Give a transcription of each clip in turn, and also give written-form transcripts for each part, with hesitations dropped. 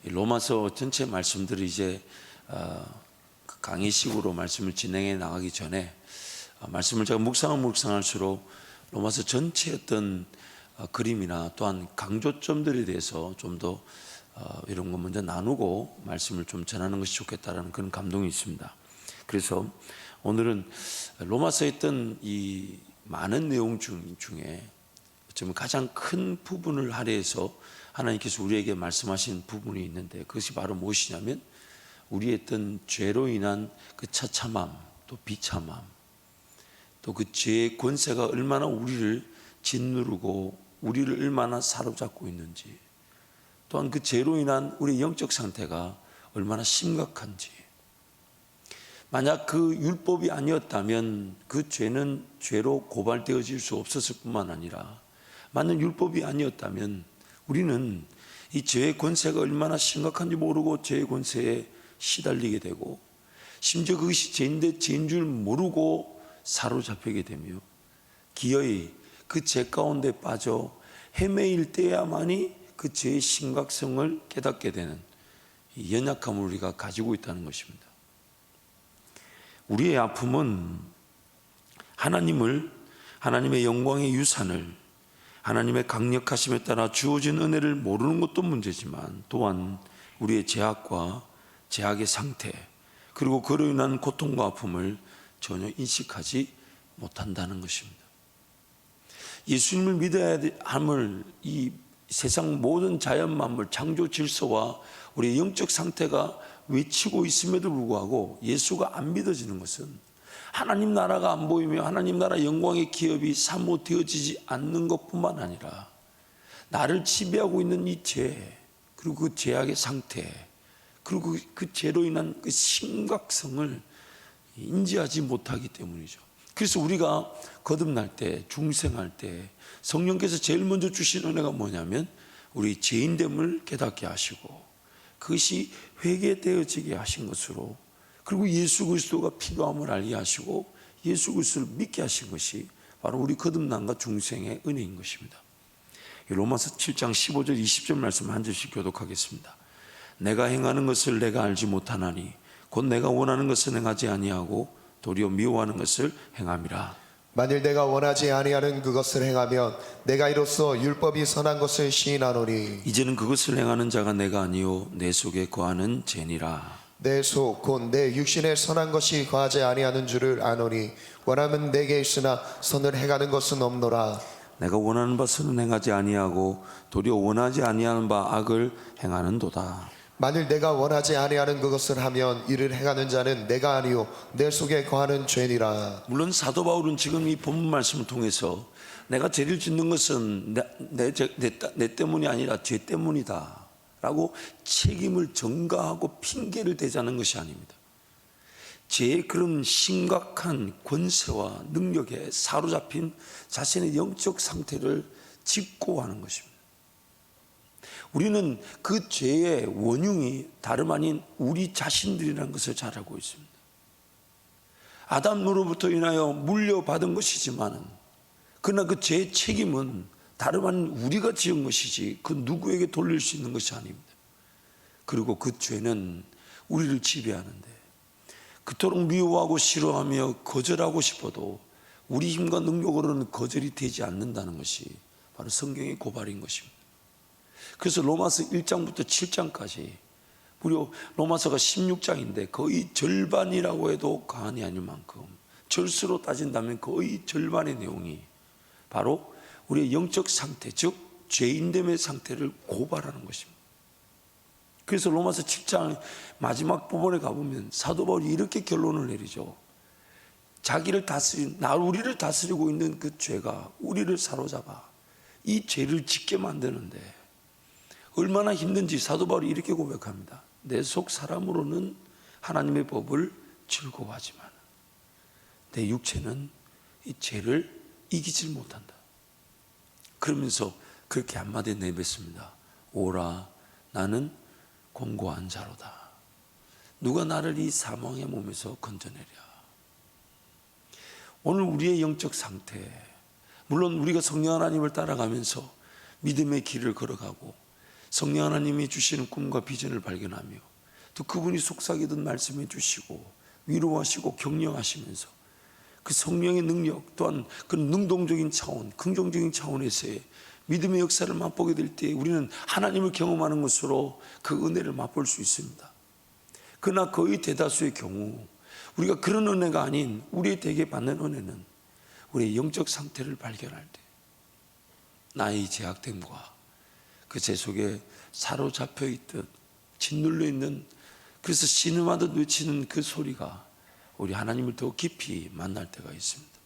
로마서 전체 말씀들이 이제 강의식으로 말씀을 진행해 나가기 전에 말씀을 제가 묵상할수록 로마서 전체의 어떤 그림이나 또한 강조점들에 대해서 좀 더 이런 거 먼저 나누고 말씀을 좀 전하는 것이 좋겠다라는 그런 감동이 있습니다. 그래서 오늘은 로마서에 있던 이 많은 내용 중에 어쩌면 가장 큰 부분을 할애해서 하나님께서 우리에게 말씀하신 부분이 있는데, 그것이 바로 무엇이냐면 우리의 어떤 죄로 인한 그 처참함, 또 비참함, 또 그 죄의 권세가 얼마나 우리를 짓누르고 우리를 얼마나 사로잡고 있는지, 또한 그 죄로 인한 우리의 영적 상태가 얼마나 심각한지. 만약 그 율법이 아니었다면 그 죄는 죄로 고발되어질 수 없었을 뿐만 아니라, 만약 율법이 아니었다면 우리는 이 죄의 권세가 얼마나 심각한지 모르고 죄의 권세에 시달리게 되고, 심지어 그것이 죄인데 죄인 줄 모르고 사로잡히게 되며 기어이 그 죄 가운데 빠져 헤매일 때야만이 그 죄의 심각성을 깨닫게 되는 이 연약함을 우리가 가지고 있다는 것입니다. 우리의 아픔은 하나님의 영광의 유산을, 하나님의 강력하심에 따라 주어진 은혜를 모르는 것도 문제지만, 또한 우리의 죄악과 죄악의 상태, 그리고 그로 인한 고통과 아픔을 전혀 인식하지 못한다는 것입니다. 예수님을 믿어야 함을 이 세상 모든 자연 만물, 창조 질서와 우리의 영적 상태가 외치고 있음에도 불구하고 예수가 안 믿어지는 것은 하나님 나라가 안 보이며 하나님 나라 영광의 기업이 사모되어지지 않는 것뿐만 아니라, 나를 지배하고 있는 이 죄, 그리고 그 죄악의 상태, 그리고 그 죄로 인한 그 심각성을 인지하지 못하기 때문이죠. 그래서 우리가 거듭날 때, 중생할 때 성령께서 제일 먼저 주신 은혜가 뭐냐면 우리 죄인됨을 깨닫게 하시고, 그것이 회개되어지게 하신 것으로, 그리고 예수 그리스도가 필요함을 알게 하시고 예수 그리스도를 믿게 하신 것이 바로 우리 거듭남과 중생의 은혜인 것입니다. 로마서 7장 15절 20절 말씀 한 절씩 교독하겠습니다. 내가 행하는 것을 내가 알지 못하나니 곧 내가 원하는 것을 행하지 아니하고 도리어 미워하는 것을 행함이라. 만일 내가 원하지 아니하는 그것을 행하면 내가 이로써 율법이 선한 것을 시인하노니, 이제는 그것을 행하는 자가 내가 아니요 내 속에 거하는 죄니라. 내 속 곧 내 육신에 선한 것이 거하지 아니하는 줄을 아노니, 원하면 내게 있으나 선을 행하는 것은 없노라. 내가 원하는 바 선은 행하지 아니하고 도리어 원하지 아니하는 바 악을 행하는도다. 만일 내가 원하지 아니하는 그것을 하면 이를 행하는 자는 내가 아니요 내 속에 거하는 죄니라. 물론 사도 바울은 지금 이 본문 말씀을 통해서 내가 죄를 짓는 것은 내 때문이 아니라 죄 때문이다 라고 책임을 전가하고 핑계를 대자는 것이 아닙니다. 죄의 그런 심각한 권세와 능력에 사로잡힌 자신의 영적 상태를 직고하는 것입니다. 우리는 그 죄의 원흉이 다름 아닌 우리 자신들이라는 것을 잘 알고 있습니다. 아담으로부터 인하여 물려받은 것이지만, 그러나 그 죄의 책임은 다름 아닌 우리가 지은 것이지 그 누구에게 돌릴 수 있는 것이 아닙니다. 그리고 그 죄는 우리를 지배하는데, 그토록 미워하고 싫어하며 거절하고 싶어도 우리 힘과 능력으로는 거절이 되지 않는다는 것이 바로 성경의 고발인 것입니다. 그래서 로마서 1장부터 7장까지 무려 로마서가 16장인데 거의 절반이라고 해도 과언이 아닐 만큼, 절수로 따진다면 거의 절반의 내용이 바로 우리의 영적 상태, 즉 죄인됨의 상태를 고발하는 것입니다. 그래서 로마서 7장 마지막 부분에 가보면 사도 바울이 이렇게 결론을 내리죠. 우리를 다스리고 있는 그 죄가 우리를 사로잡아 이 죄를 짓게 만드는데 얼마나 힘든지 사도 바울이 이렇게 고백합니다. 내 속 사람으로는 하나님의 법을 즐거워하지만 내 육체는 이 죄를 이기질 못한다. 그러면서 그렇게 한마디 내뱉습니다. 오라, 나는 공고한 자로다. 누가 나를 이 사망의 몸에서 건져내랴. 오늘 우리의 영적 상태, 물론 우리가 성령 하나님을 따라가면서 믿음의 길을 걸어가고 성령 하나님이 주시는 꿈과 비전을 발견하며 또 그분이 속삭이던 말씀해 주시고 위로하시고 격려하시면서 그 성령의 능력 또한 그 능동적인 차원, 긍정적인 차원에서의 믿음의 역사를 맛보게 될 때 우리는 하나님을 경험하는 것으로 그 은혜를 맛볼 수 있습니다. 그러나 거의 대다수의 경우 우리가 그런 은혜가 아닌 우리의 대개 받는 은혜는 우리의 영적 상태를 발견할 때 나의 제약됨과 그 제 속에 사로잡혀 있듯 짓눌려 있는, 그래서 신음하듯 외치는 그 소리가 우리 하나님을 더 깊이 만날 때가 있습니다.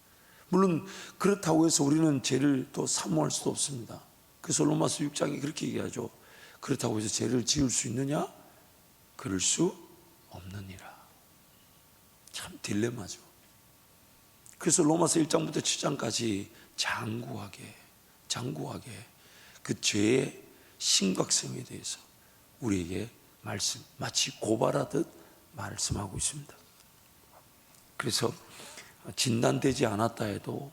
물론 그렇다고 해서 우리는 죄를 또 사모할 수도 없습니다. 그래서 로마서 6장이 그렇게 얘기하죠. 그렇다고 해서 죄를 지을 수 있느냐? 그럴 수 없느니라. 참 딜레마죠. 그래서 로마서 1장부터 7장까지 장구하게 그 죄의 심각성에 대해서 우리에게 마치 고발하듯 말씀하고 있습니다. 그래서 진단되지 않았다 해도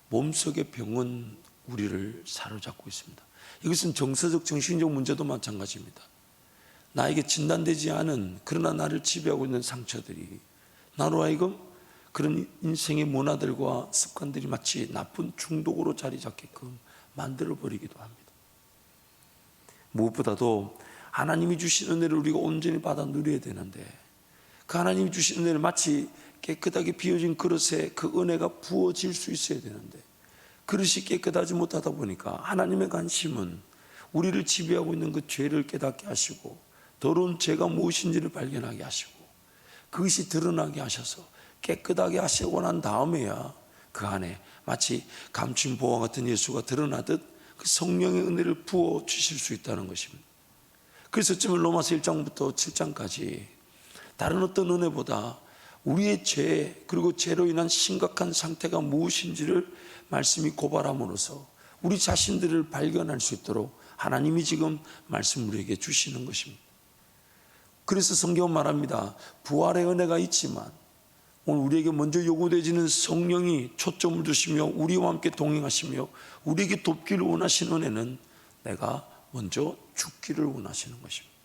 몸속의 병은 우리를 사로잡고 있습니다. 이것은 정서적 정신적 문제도 마찬가지입니다. 나에게 진단되지 않은 그러나 나를 지배하고 있는 상처들이 나로 하여금 그런 인생의 문화들과 습관들이 마치 나쁜 중독으로 자리 잡게끔 만들어버리기도 합니다. 무엇보다도 하나님이 주신 은혜를 우리가 온전히 받아 누려야 되는데 그 하나님이 주신 은혜를 마치 깨끗하게 비워진 그릇에 그 은혜가 부어질 수 있어야 되는데 그릇이 깨끗하지 못하다 보니까 하나님의 관심은 우리를 지배하고 있는 그 죄를 깨닫게 하시고 더러운 죄가 무엇인지를 발견하게 하시고 그것이 드러나게 하셔서 깨끗하게 하시고 난 다음에야 그 안에 마치 감춘 보화 같은 예수가 드러나듯 그 성령의 은혜를 부어 주실 수 있다는 것입니다. 그래서 지금 로마서 1장부터 7장까지 다른 어떤 은혜보다 우리의 죄 그리고 죄로 인한 심각한 상태가 무엇인지를 말씀이 고발함으로써 우리 자신들을 발견할 수 있도록 하나님이 지금 말씀 우리에게 주시는 것입니다. 그래서 성경은 말합니다. 부활의 은혜가 있지만 오늘 우리에게 먼저 요구되어지는 성령이 초점을 두시며 우리와 함께 동행하시며 우리에게 돕기를 원하시는 은혜는 내가 먼저 죽기를 원하시는 것입니다.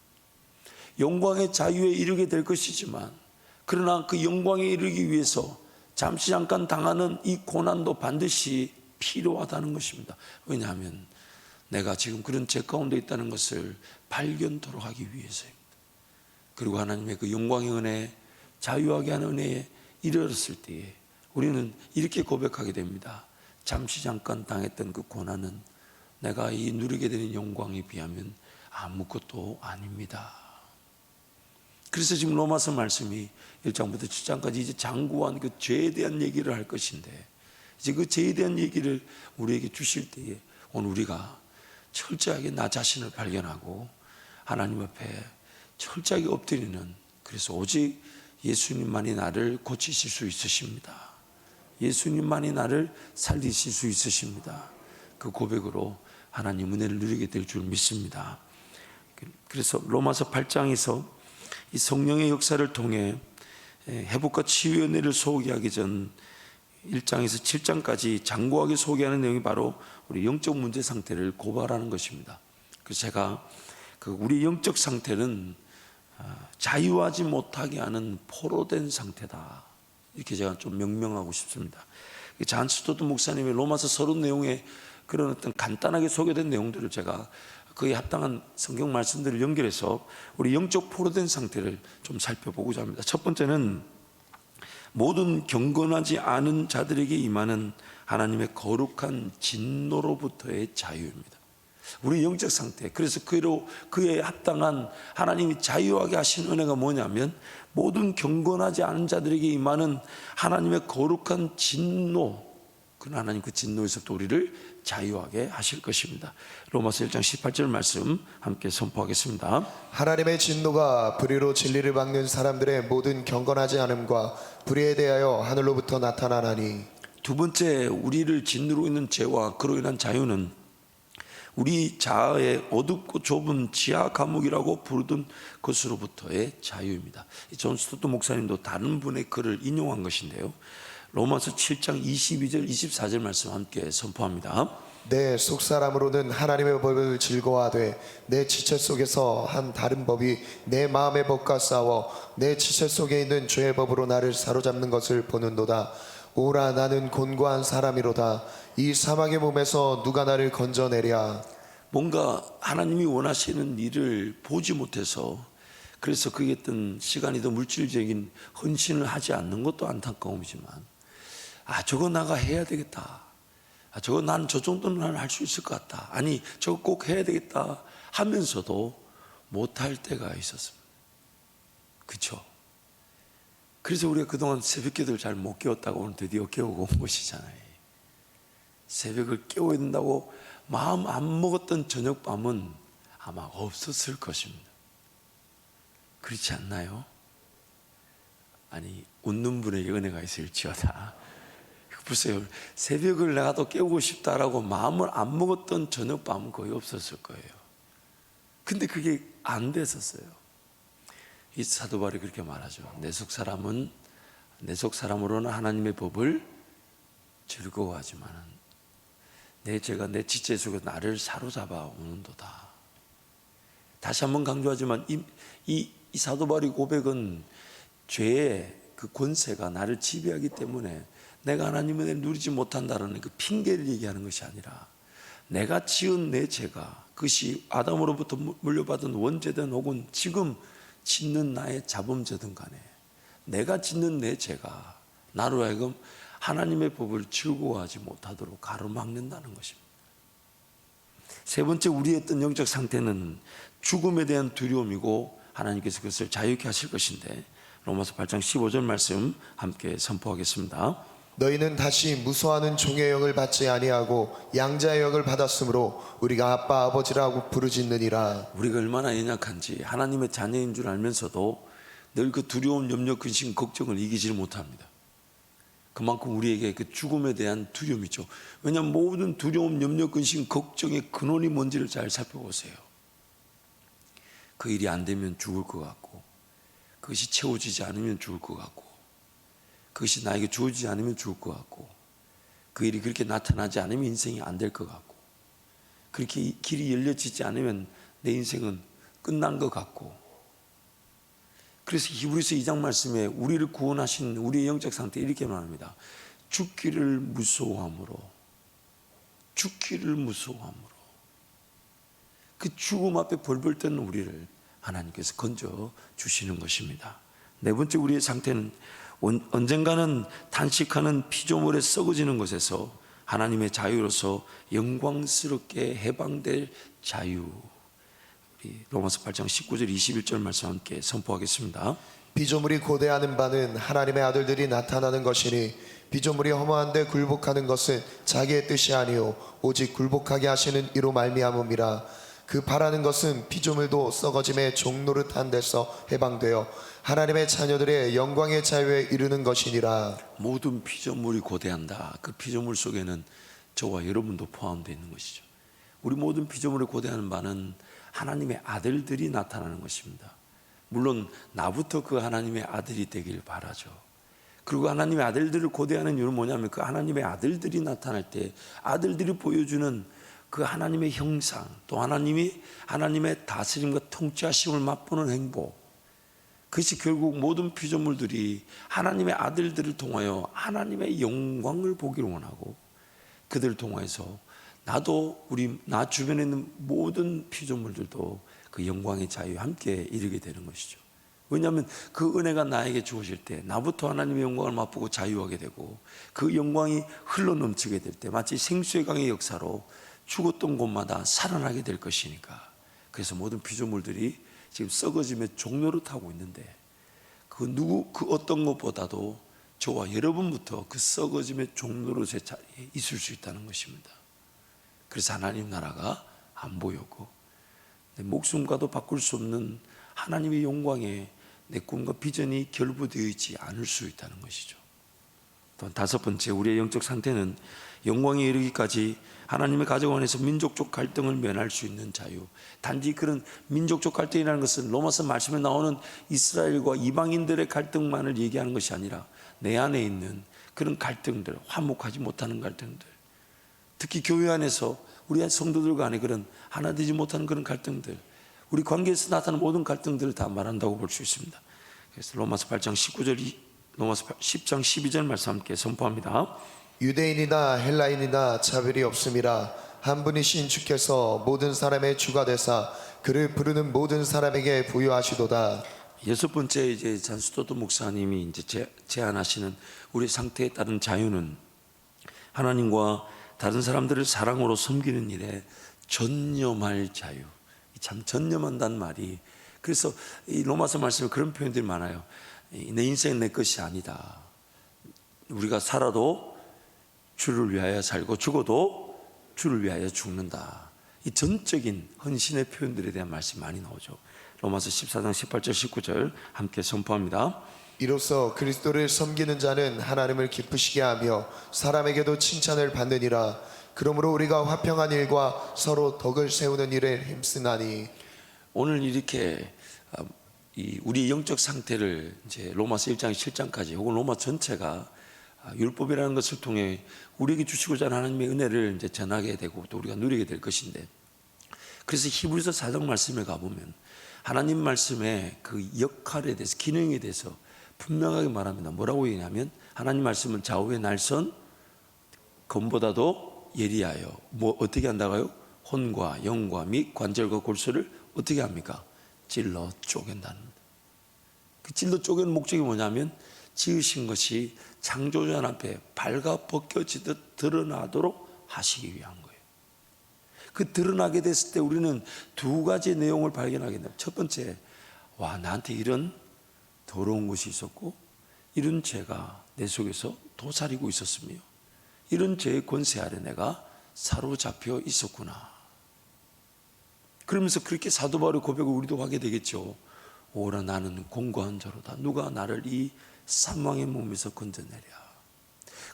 영광의 자유에 이르게 될 것이지만 그러나 그 영광에 이르기 위해서 잠깐 당하는 이 고난도 반드시 필요하다는 것입니다. 왜냐하면 내가 지금 그런 죄 가운데 있다는 것을 발견토록 하기 위해서입니다. 그리고 하나님의 그 영광의 은혜, 자유하게 하는 은혜에 이르렀을 때에 우리는 이렇게 고백하게 됩니다. 잠깐 당했던 그 고난은 내가 이 누리게 되는 영광에 비하면 아무것도 아닙니다. 그래서 지금 로마서 말씀이 1장부터 7장까지 이제 장구한 그 죄에 대한 얘기를 할 것인데 이제 그 죄에 대한 얘기를 우리에게 주실 때에 오늘 우리가 철저하게 나 자신을 발견하고 하나님 앞에 철저하게 엎드리는, 그래서 오직 예수님만이 나를 고치실 수 있으십니다. 예수님만이 나를 살리실 수 있으십니다. 그 고백으로 하나님 은혜를 누리게 될 줄 믿습니다. 그래서 로마서 8장에서 이 성령의 역사를 통해 회복과 치유의 은혜를 소개하기 전 1장에서 7장까지 장구하게 소개하는 내용이 바로 우리 영적 문제 상태를 고발하는 것입니다. 그래서 제가 우리 영적 상태는 자유하지 못하게 하는 포로된 상태다, 이렇게 제가 좀 명명하고 싶습니다. 잔 스토트 목사님의 로마서 서론 내용에 그런 어떤 간단하게 소개된 내용들을 제가 그에 합당한 성경 말씀들을 연결해서 우리 영적 포로된 상태를 좀 살펴보고자 합니다. 첫 번째는 모든 경건하지 않은 자들에게 임하는 하나님의 거룩한 진노로부터의 자유입니다. 우리 영적 상태, 그래서 그에 합당한 하나님이 자유하게 하신 은혜가 뭐냐면 모든 경건하지 않은 자들에게 임하는 하나님의 거룩한 진노, 그 하나님 그 진노에서부터 우리를 자유하게 하실 것입니다. 로마서 1장 18절 말씀 함께 선포하겠습니다. 하나님의 진노가 불의로 진리를 막는 사람들의 모든 경건하지 않음과 불의에 대하여 하늘로부터 나타나나니. 두 번째, 우리를 짓누르고 있는 죄와 그로 인한 자유는 우리 자아의 어둡고 좁은 지하 감옥이라고 부르던 것으로부터의 자유입니다. 존 스토트 목사님도 다른 분의 글을 인용한 것인데요, 로마서 7장 22절 24절 말씀 함께 선포합니다. 내 속사람으로는 하나님의 법을 즐거워하되 내 지체 속에서 한 다른 법이 내 마음의 법과 싸워 내 지체 속에 있는 죄의 법으로 나를 사로잡는 것을 보는도다. 오라, 나는 곤고한 사람이로다. 이 사막의 몸에서 누가 나를 건져내랴. 뭔가 하나님이 원하시는 일을 보지 못해서, 그래서 그게 어떤 시간이 더 물질적인 헌신을 하지 않는 것도 안타까움이지만, 저거 나가 해야 되겠다, 저거 난 저 정도는 난 할 수 있을 것 같다, 아니 저거 꼭 해야 되겠다 하면서도 못할 때가 있었습니다. 그렇죠? 그래서 우리가 그동안 새벽기도를 잘 못 깨웠다고 오늘 드디어 깨우고 온 것이잖아요. 새벽을 깨워야 된다고 마음 안 먹었던 저녁밤은 아마 없었을 것입니다. 그렇지 않나요? 아니, 웃는 분에게 은혜가 있을지어다. 글쎄요, 새벽을 내가 더 깨우고 싶다라고 마음을 안 먹었던 저녁밤은 거의 없었을 거예요. 근데 그게 안 됐었어요. 이 사도 바울이 그렇게 말하죠. 내 속 사람으로는 하나님의 법을 즐거워하지만은 내 죄가 내 지체 속에 나를 사로잡아 오는도다. 다시 한번 강조하지만 이 사도 바울의 고백은 죄의 그 권세가 나를 지배하기 때문에 내가 하나님의 은혜를 누리지 못한다는 그 핑계를 얘기하는 것이 아니라, 내가 지은 내 죄가, 그것이 아담으로부터 물려받은 원죄든 혹은 지금 짓는 나의 자범죄든 간에 내가 짓는 내 죄가 나로 하여금 하나님의 법을 즐거워하지 못하도록 가로막는다는 것입니다. 세 번째, 우리의 어떤 영적 상태는 죽음에 대한 두려움이고, 하나님께서 그것을 자유케 하실 것인데, 로마서 8장 15절 말씀 함께 선포하겠습니다. 너희는 다시 무서워하는 종의 영을 받지 아니하고 양자의 영을 받았으므로 우리가 아빠 아버지라고 부르짖느니라. 우리가 얼마나 연약한지 하나님의 자녀인 줄 알면서도 늘 그 두려움, 염려, 근심, 걱정을 이기지를 못합니다. 그만큼 우리에게 그 죽음에 대한 두려움이죠. 왜냐하면 모든 두려움, 염려, 근심, 걱정의 근원이 뭔지를 잘 살펴보세요. 그 일이 안 되면 죽을 것 같고, 그것이 채워지지 않으면 죽을 것 같고, 그것이 나에게 주어지지 않으면 죽을 것 같고, 그 일이 그렇게 나타나지 않으면 인생이 안 될 것 같고, 그렇게 길이 열려지지 않으면 내 인생은 끝난 것 같고. 그래서 히브리서 2장 말씀에 우리를 구원하신 우리의 영적 상태 이렇게 말합니다. 죽기를 무서워함으로, 죽기를 무서워함으로. 그 죽음 앞에 벌벌 떠는 우리를 하나님께서 건져 주시는 것입니다. 네 번째, 우리의 상태는 언젠가는 단식하는 피조물에 썩어지는 것에서 하나님의 자유로서 영광스럽게 해방될 자유. 우리 로마서 8장 19절 21절 말씀 함께 선포하겠습니다. 피조물이 고대하는 바는 하나님의 아들들이 나타나는 것이니 피조물이 허무한데 굴복하는 것은 자기의 뜻이 아니요 오직 굴복하게 하시는 이로 말미암음이라. 그 바라는 것은 피조물도 썩어짐의 종노릇한 데서 해방되어 하나님의 자녀들의 영광의 자유에 이르는 것이니라. 모든 피조물이 고대한다. 그 피조물 속에는 저와 여러분도 포함되어 있는 것이죠. 우리 모든 피조물이 고대하는 바는 하나님의 아들들이 나타나는 것입니다. 물론 나부터 그 하나님의 아들이 되길 바라죠. 그리고 하나님의 아들들을 고대하는 이유는 뭐냐면, 그 하나님의 아들들이 나타날 때 아들들이 보여주는 그 하나님의 형상, 또 하나님의 다스림과 통치하심을 맛보는 행복, 그것이 결국 모든 피조물들이 하나님의 아들들을 통하여 하나님의 영광을 보기를 원하고, 그들을 통해서 나도 나 주변에 있는 모든 피조물들도 그 영광의 자유에 함께 이르게 되는 것이죠. 왜냐하면 그 은혜가 나에게 주어질 때 나부터 하나님의 영광을 맛보고 자유하게 되고, 그 영광이 흘러넘치게 될 때 마치 생수의 강의 역사로 죽었던 곳마다 살아나게 될 것이니까. 그래서 모든 피조물들이 지금 썩어짐의 종로를 타고 있는데, 그 어떤 것보다도 저와 여러분부터 그 썩어짐의 종로로의 자리에 있을 수 있다는 것입니다. 그래서 하나님 나라가 안 보였고, 내 목숨과도 바꿀 수 없는 하나님의 영광에 내 꿈과 비전이 결부되어 있지 않을 수 있다는 것이죠. 또 다섯 번째, 우리의 영적 상태는 영광에 이르기까지 하나님의 가정 안에서 민족적 갈등을 면할 수 있는 자유. 단지 그런 민족적 갈등이라는 것은 로마서 말씀에 나오는 이스라엘과 이방인들의 갈등만을 얘기하는 것이 아니라 내 안에 있는 그런 갈등들, 화목하지 못하는 갈등들, 특히 교회 안에서 우리 성도들 간의 그런 하나 되지 못하는 그런 갈등들, 우리 관계에서 나타나는 모든 갈등들을 다 말한다고 볼 수 있습니다. 그래서 로마서 8장 19절, 로마서 10장 12절 말씀 함께 선포합니다. 유대인이나 헬라인이나 차별이 없음이라 한 분이신 주께서 모든 사람의 주가 되사 그를 부르는 모든 사람에게 부여하시도다. 여섯 번째 이제 잔수도도 목사님이 이제 제안하시는 우리 상태에 따른 자유는 하나님과 다른 사람들을 사랑으로 섬기는 일에 전념할 자유. 참 전념한다는 말이, 그래서 이 로마서 말씀에 그런 표현들이 많아요. 내 인생은 내 것이 아니다. 우리가 살아도 주를 위하여 살고 죽어도 주를 위하여 죽는다. 이 전적인 헌신의 표현들에 대한 말씀이 많이 나오죠. 로마서 14장 18절 19절 함께 선포합니다. 이로써 그리스도를 섬기는 자는 하나님을 기쁘시게 하며 사람에게도 칭찬을 받느니라. 그러므로 우리가 화평한 일과 서로 덕을 세우는 일에 힘쓰나니. 오늘 이렇게 우리 영적 상태를 이제 로마서 1장 7장까지 혹은 로마 전체가 율법이라는 것을 통해 우리에게 주시고자 하는 하나님의 은혜를 이제 전하게 되고 또 우리가 누리게 될 것인데, 그래서 히브리서 4장 말씀에 가보면 하나님 말씀의 그 역할에 대해서, 기능에 대해서 분명하게 말합니다. 뭐라고 얘기하냐면 하나님 말씀은 좌우의 날선 검보다도 예리하여 뭐 어떻게 한다고요? 혼과 영과 및 관절과 골수를 어떻게 합니까? 찔러 쪼갠다는. 그 찔러 쪼개는 목적이 뭐냐면 지으신 것이 창조자 앞에 발가 벗겨지듯 드러나도록 하시기 위한 거예요. 그 드러나게 됐을 때 우리는 두 가지 내용을 발견하게 됩니다. 첫 번째, 와, 나한테 이런 더러운 것이 있었고 이런 죄가 내 속에서 도사리고 있었으며 이런 죄의 권세 아래 내가 사로잡혀 있었구나. 그러면서 그렇게 사도 바울의 고백을 우리도 하게 되겠죠. 오라 나는 공고한 자로다. 누가 나를 이 사망의 몸에서 건져내랴.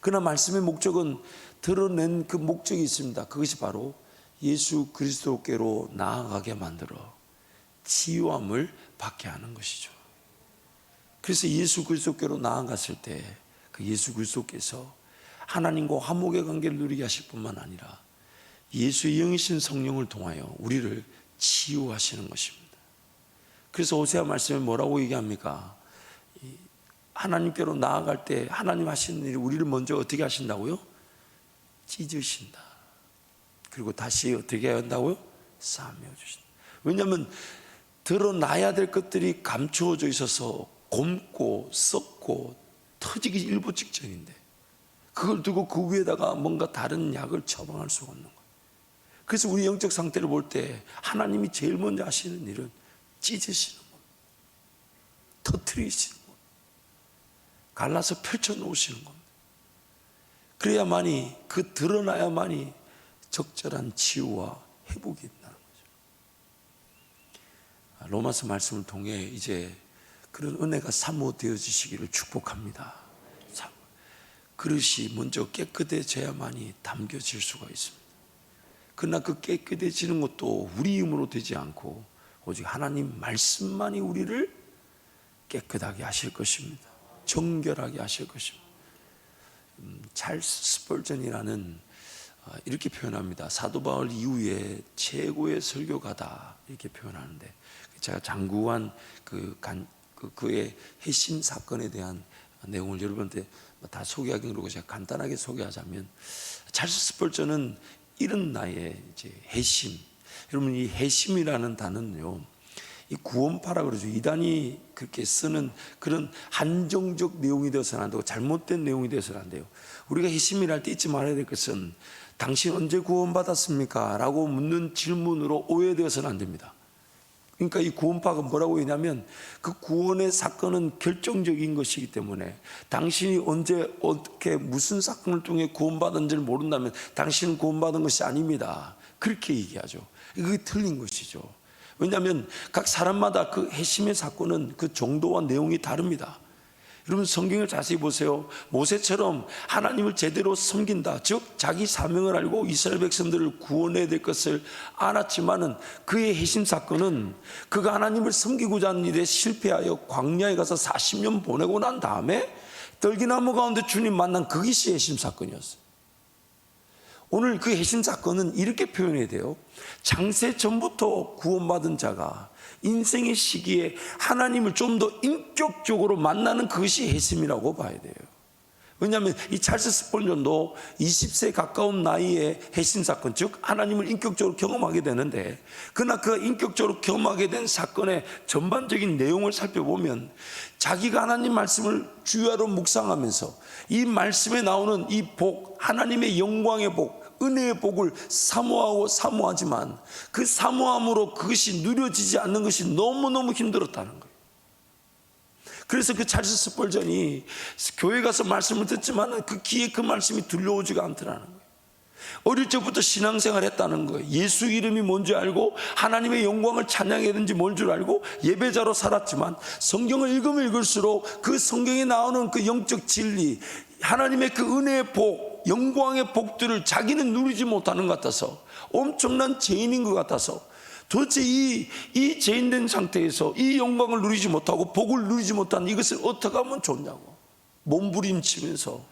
그러나 말씀의 목적은 드러낸 그 목적이 있습니다. 그것이 바로 예수 그리스도께로 나아가게 만들어 치유함을 받게 하는 것이죠. 그래서 예수 그리스도께로 나아갔을 때 그 예수 그리스도께서 하나님과 화목의 관계를 누리게 하실 뿐만 아니라 예수의 영이신 성령을 통하여 우리를 치유하시는 것입니다. 그래서 호세아 말씀에 뭐라고 얘기합니까? 하나님께로 나아갈 때 하나님 하시는 일이 우리를 먼저 어떻게 하신다고요? 찢으신다. 그리고 다시 어떻게 해야 한다고요? 싸매어 주신다. 왜냐하면 드러나야 될 것들이 감추어져 있어서 곪고 썩고 터지기 일보 직전인데 그걸 두고 그 위에다가 뭔가 다른 약을 처방할 수가 없는 거예요. 그래서 우리 영적 상태를 볼 때 하나님이 제일 먼저 하시는 일은 찢으시는 겁니다. 터뜨리시는 겁니다. 갈라서 펼쳐놓으시는 겁니다. 그래야만이, 그 드러나야만이 적절한 치유와 회복이 있다는 거죠. 로마서 말씀을 통해 이제 그런 은혜가 사모되어지시기를 축복합니다. 그릇이 먼저 깨끗해져야만이 담겨질 수가 있습니다. 그러나 그 깨끗해지는 것도 우리 힘으로 되지 않고 오직 하나님 말씀만이 우리를 깨끗하게 하실 것입니다. 정결하게 하실 것입니다. 찰스 스펄전이라는 이렇게 표현합니다. 사도 바울 이후에 최고의 설교가다 이렇게 표현하는데, 제가 장구한 그의 회심 사건에 대한 내용을 여러분한테 다 소개하기 그러고 제가 간단하게 소개하자면, 찰스 스펄전은 이런 나이에 이제 회심, 여러분 이 회심이라는 단어는요, 이 구원파라 그러죠. 이단이 그렇게 쓰는 그런 한정적 내용이 되어서는 안 되고 잘못된 내용이 되어서는 안 돼요. 우리가 회심이라 할 때 잊지 말아야 될 것은 당신 언제 구원받았습니까? 라고 묻는 질문으로 오해되어서는 안 됩니다. 그러니까 이 구원파가 뭐라고 했냐면 그 구원의 사건은 결정적인 것이기 때문에 당신이 언제 어떻게 무슨 사건을 통해 구원받은지를 모른다면 당신은 구원받은 것이 아닙니다. 그렇게 얘기하죠. 그게 틀린 것이죠. 왜냐하면 각 사람마다 그 회심의 사건은 그 정도와 내용이 다릅니다. 여러분 성경을 자세히 보세요. 모세처럼 하나님을 제대로 섬긴다, 즉 자기 사명을 알고 이스라엘 백성들을 구원해야 될 것을 알았지만은 그의 회심 사건은 그가 하나님을 섬기고자 하는 일에 실패하여 광야에 가서 40년 보내고 난 다음에 떨기나무 가운데 주님 만난 그것이 회심 사건이었어요. 오늘 그 해심 사건은 이렇게 표현해야 돼요. 창세 전부터 구원받은 자가 인생의 시기에 하나님을 좀 더 인격적으로 만나는 그것이 해심이라고 봐야 돼요. 왜냐하면 이 찰스 스펄전도 20세 가까운 나이에 해심 사건, 즉 하나님을 인격적으로 경험하게 되는데, 그러나 그 인격적으로 경험하게 된 사건의 전반적인 내용을 살펴보면 자기가 하나님 말씀을 주야로 묵상하면서 이 말씀에 나오는 이 복, 하나님의 영광의 복, 은혜의 복을 사모하고 사모하지만 그 사모함으로 그것이 누려지지 않는 것이 너무너무 힘들었다는 거예요. 그래서 그 찰스 스펄전이 교회 가서 말씀을 듣지만 그 귀에 그 말씀이 들려오지가 않더라는 거예요. 어릴 적부터 신앙생활 했다는 거예요. 예수 이름이 뭔지 알고 하나님의 영광을 찬양해야 되는지 뭔 줄 알고 예배자로 살았지만 성경을 읽으면 읽을수록 그 성경에 나오는 그 영적 진리, 하나님의 그 은혜의 복, 영광의 복들을 자기는 누리지 못하는 것 같아서, 엄청난 죄인인 것 같아서, 도대체 이 죄인된 상태에서 이 영광을 누리지 못하고 복을 누리지 못하는 이것을 어떻게 하면 좋냐고 몸부림치면서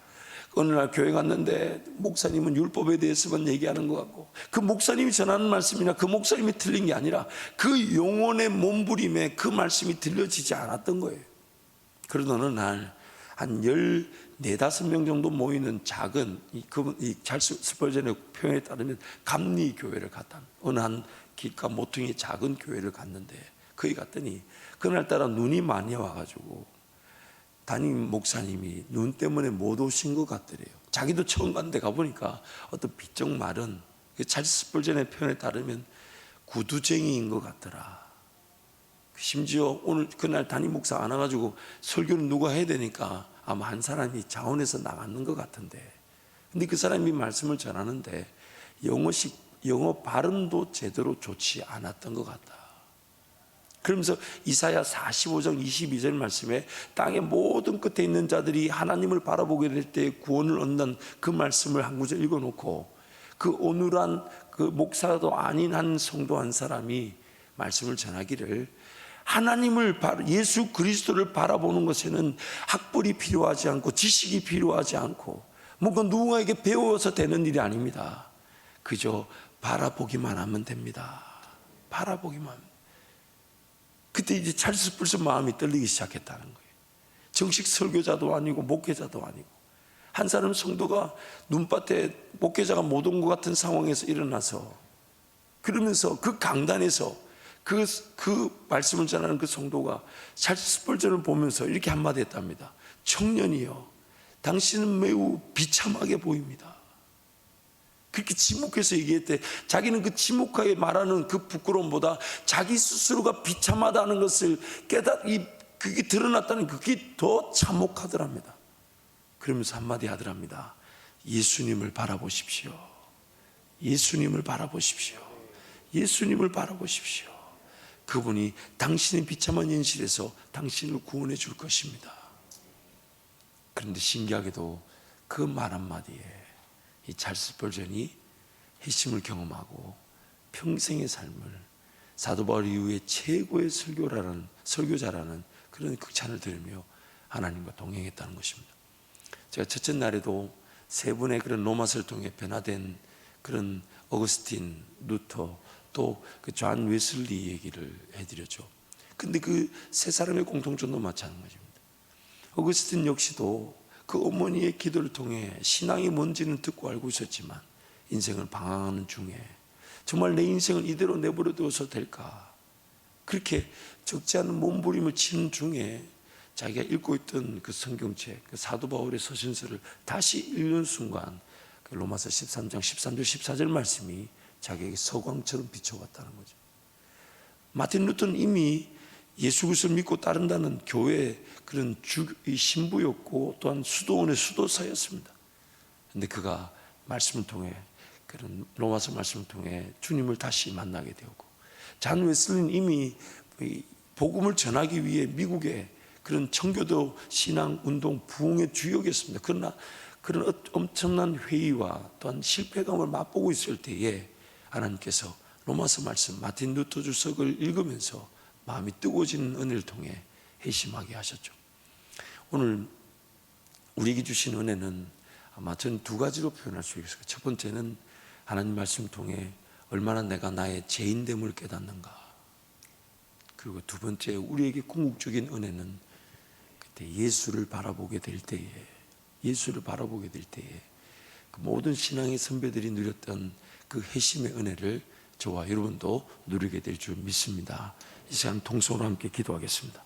어느 날 교회 갔는데 목사님은 율법에 대해서만 얘기하는 것 같고, 그 목사님이 전하는 말씀이나 그 목사님이 틀린 게 아니라 그 영혼의 몸부림에 그 말씀이 들려지지 않았던 거예요. 그러던 어느 날 한 14~15명 정도 모이는 작은 이 찰스 스펄전의 표현에 따르면 감리교회를 갔다, 어느 한 길가 모퉁이 작은 교회를 갔는데, 거기 갔더니 그날따라 눈이 많이 와가지고 담임 목사님이 눈 때문에 못 오신 것 같더래요. 자기도 처음 갔는데 가보니까 어떤 비쩍 마른, 찰스 스펄전의 표현에 따르면 구두쟁이인 것 같더라. 심지어 오늘 그날 담임 목사 안 와가지고 설교는 누가 해야 되니까 아마 한 사람이 자원해서 나갔는 것 같은데, 근데 그 사람이 말씀을 전하는데 영어 발음도 제대로 좋지 않았던 것 같다. 그러면서 이사야 45장 22절 말씀에 땅의 모든 끝에 있는 자들이 하나님을 바라보게 될 때 구원을 얻는 그 말씀을 한 구절 읽어놓고, 그 오늘한 그 목사도 아닌 한 성도 한 사람이 말씀을 전하기를, 하나님을 예수 그리스도를 바라보는 것에는 학벌이 필요하지 않고 지식이 필요하지 않고 뭔가 누군가에게 배워서 되는 일이 아닙니다. 그저 바라보기만 하면 됩니다. 바라보기만. 그때 이제 찰스 스펄전 마음이 떨리기 시작했다는 거예요. 정식 설교자도 아니고 목회자도 아니고, 한 사람 성도가 눈밭에 목회자가 못 온 것 같은 상황에서 일어나서, 그러면서 그 강단에서 그 말씀을 전하는 그 성도가 찰스 스펄전을 보면서 이렇게 한마디 했답니다. 청년이여, 당신은 매우 비참하게 보입니다. 그렇게 지목해서 얘기했대. 자기는 그 지목하게 말하는 그 부끄러움보다 자기 스스로가 비참하다는 것을 그게 드러났다는 그게 더 참혹하더랍니다. 그러면서 한마디 하더랍니다. 예수님을 바라보십시오. 예수님을 바라보십시오. 예수님을 바라보십시오. 그분이 당신의 비참한 현실에서 당신을 구원해 줄 것입니다. 그런데 신기하게도 그 말 한마디에 이 찰스 스펄전이 회심을 경험하고 평생의 삶을 사도 바울 이후에 최고의 설교자라는 그런 극찬을 들으며 하나님과 동행했다는 것입니다. 제가 첫째 날에도 세 분의 그런 로마서를 통해 변화된 그런 어거스틴, 루터, 또 그 존 웨슬리 얘기를 해드렸죠. 근데 그 세 사람의 공통점도 마찬가지입니다. 어거스틴 역시도 그 어머니의 기도를 통해 신앙이 뭔지는 듣고 알고 있었지만 인생을 방황하는 중에 정말 내 인생을 이대로 내버려 두어서 될까, 그렇게 적지 않은 몸부림을 치는 중에 자기가 읽고 있던 그 성경책, 그 사도 바울의 서신서를 다시 읽는 순간 그 로마서 13장 13절 14절 말씀이 자기에게 서광처럼 비춰왔다는 거죠. 마틴 루터는 이미 예수 그리스도를 믿고 따른다는 교회의 그런 신부였고 또한 수도원의 수도사였습니다. 그런데 그가 말씀을 통해, 그런 로마서 말씀을 통해 주님을 다시 만나게 되었고, 존 웨슬리는 이미 복음을 전하기 위해 미국의 그런 청교도 신앙 운동 부흥의 주역이었습니다. 그러나 그런 엄청난 회의와 또한 실패감을 맛보고 있을 때에 하나님께서 로마서 말씀 마틴 루터 주석을 읽으면서 마음이 뜨거워지는 은혜를 통해 회심하게 하셨죠. 오늘 우리에게 주신 은혜는 아마 저는 두 가지로 표현할 수 있을 거예요. 첫 번째는 하나님 말씀 통해 얼마나 내가 나의 죄인됨을 깨닫는가. 그리고 두 번째, 우리에게 궁극적인 은혜는 그때 예수를 바라보게 될 때에, 그 모든 신앙의 선배들이 누렸던 그 회심의 은혜를 저와 여러분도 누리게 될 줄 믿습니다. 이 시간 통성으로 함께 기도하겠습니다.